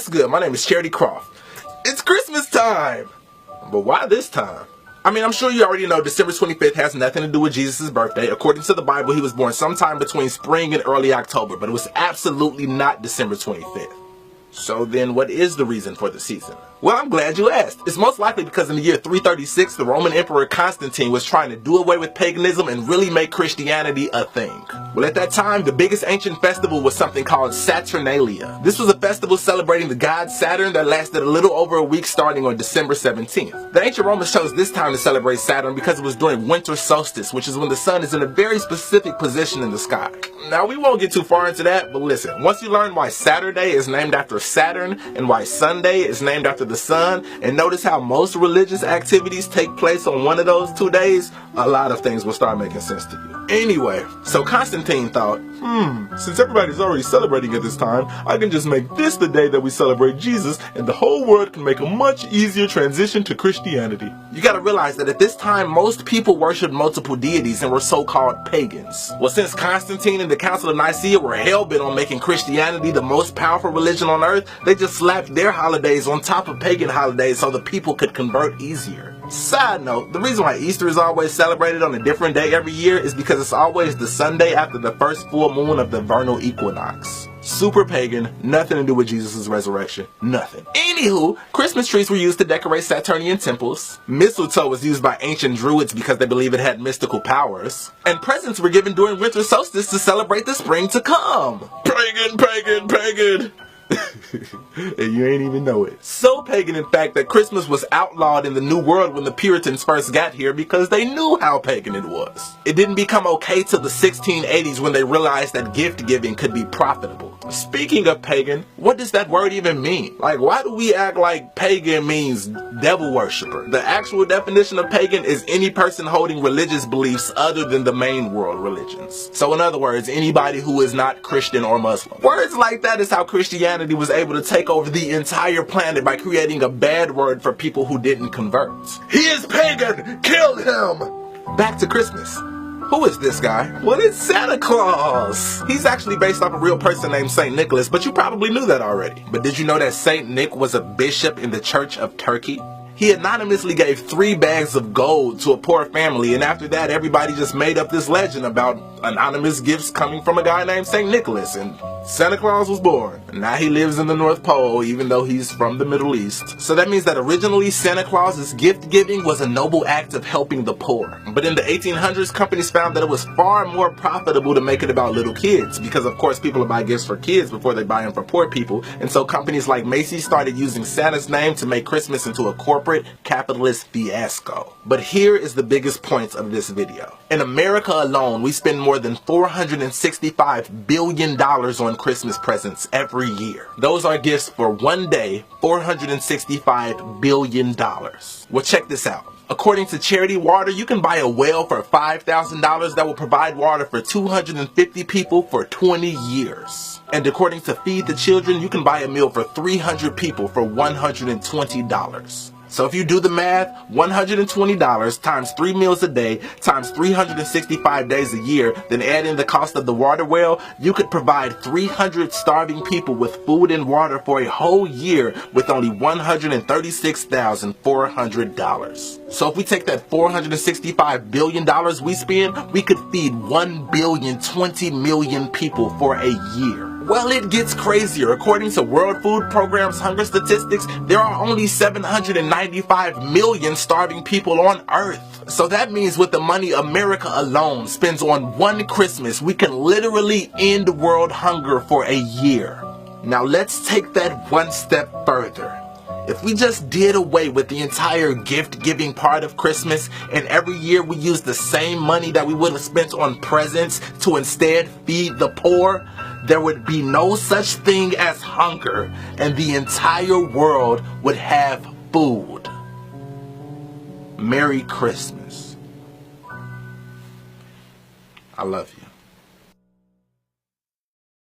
What's good? My name is Charity Croft. It's Christmas time! But why this time? I mean, I'm sure you already know December 25th has nothing to do with Jesus' birthday. According to the Bible, he was born sometime between spring and early October, but it was absolutely not December 25th. So then what is the reason for the season? Well, I'm glad you asked. It's most likely because in the year 336, the Roman Emperor Constantine was trying to do away with paganism and really make Christianity a thing. Well, at that time, the biggest ancient festival was something called Saturnalia. This was a festival celebrating the god Saturn that lasted a little over a week starting on December 17th. The ancient Romans chose this time to celebrate Saturn because it was during winter solstice, which is when the sun is in a very specific position in the sky. Now, we won't get too far into that, but listen, once you learn why Saturday is named after Saturn and why Sunday is named after the sun, and notice how most religious activities take place on one of those 2 days, a lot of things will start making sense to you. Anyway, so Constantine thought, since everybody's already celebrating at this time, I can just make this the day that we celebrate Jesus, and the whole world can make a much easier transition to Christianity. You gotta realize that at this time, most people worshipped multiple deities and were so-called pagans. Well, since Constantine and the Council of Nicaea were hell-bent on making Christianity the most powerful religion on earth, they just slapped their holidays on top of pagan holidays so the people could convert easier. Side note, the reason why Easter is always celebrated on a different day every year is because it's always the Sunday after the first full moon of the vernal equinox. Super pagan, nothing to do with Jesus' resurrection, nothing. Anywho, Christmas trees were used to decorate Saturnian temples, mistletoe was used by ancient druids because they believe it had mystical powers, and presents were given during winter solstice to celebrate the spring to come. Pagan, pagan, pagan! And you ain't even know it. So pagan, in fact, that Christmas was outlawed in the New World when the Puritans first got here because they knew how pagan it was. It didn't become okay till the 1680s when they realized that gift giving could be profitable. Speaking of pagan, what does that word even mean? Like, why do we act like pagan means devil worshiper? The actual definition of pagan is any person holding religious beliefs other than the main world religions. So in other words, anybody who is not Christian or Muslim. Words like that is how Christianity was able to take over the entire planet by creating a bad word for people who didn't convert. He is pagan! Kill him! Back to Christmas. Who is this guy? Well, it's Santa Claus. He's actually based off a real person named Saint Nicholas, but you probably knew that already. But did you know that Saint Nick was a bishop in the Church of Turkey? He anonymously gave 3 bags of gold to a poor family, and after that everybody just made up this legend about anonymous gifts coming from a guy named Saint Nicholas, and Santa Claus was born. And now he lives in the North Pole, even though he's from the Middle East. So that means that originally Santa Claus's gift giving was a noble act of helping the poor. But in the 1800s, companies found that it was far more profitable to make it about little kids, because of course people buy gifts for kids before they buy them for poor people. And so companies like Macy's started using Santa's name to make Christmas into a corporate capitalist fiasco. But here is the biggest point of this video. In America alone, we spend more than $465 billion on Christmas presents every year. Those are gifts for one day, $465 billion. Well, check this out. According to Charity Water, you can buy a well for $5,000 that will provide water for 250 people for 20 years. And according to Feed the Children, you can buy a meal for 300 people for $120. So if you do the math, $120 times 3 meals a day times 365 days a year, then add in the cost of the water well, you could provide 300 starving people with food and water for a whole year with only $136,400. So if we take that $465 billion we spend, we could feed 1,020,000,000 people for a year. Well, it gets crazier. According to World Food Program's hunger statistics, there are only 795 million starving people on Earth. So that means with the money America alone spends on one Christmas, we can literally end world hunger for a year. Now let's take that one step further. If we just did away with the entire gift-giving part of Christmas, and every year we use the same money that we would have spent on presents to instead feed the poor, there would be no such thing as hunger, and the entire world would have food. Merry Christmas. I love you.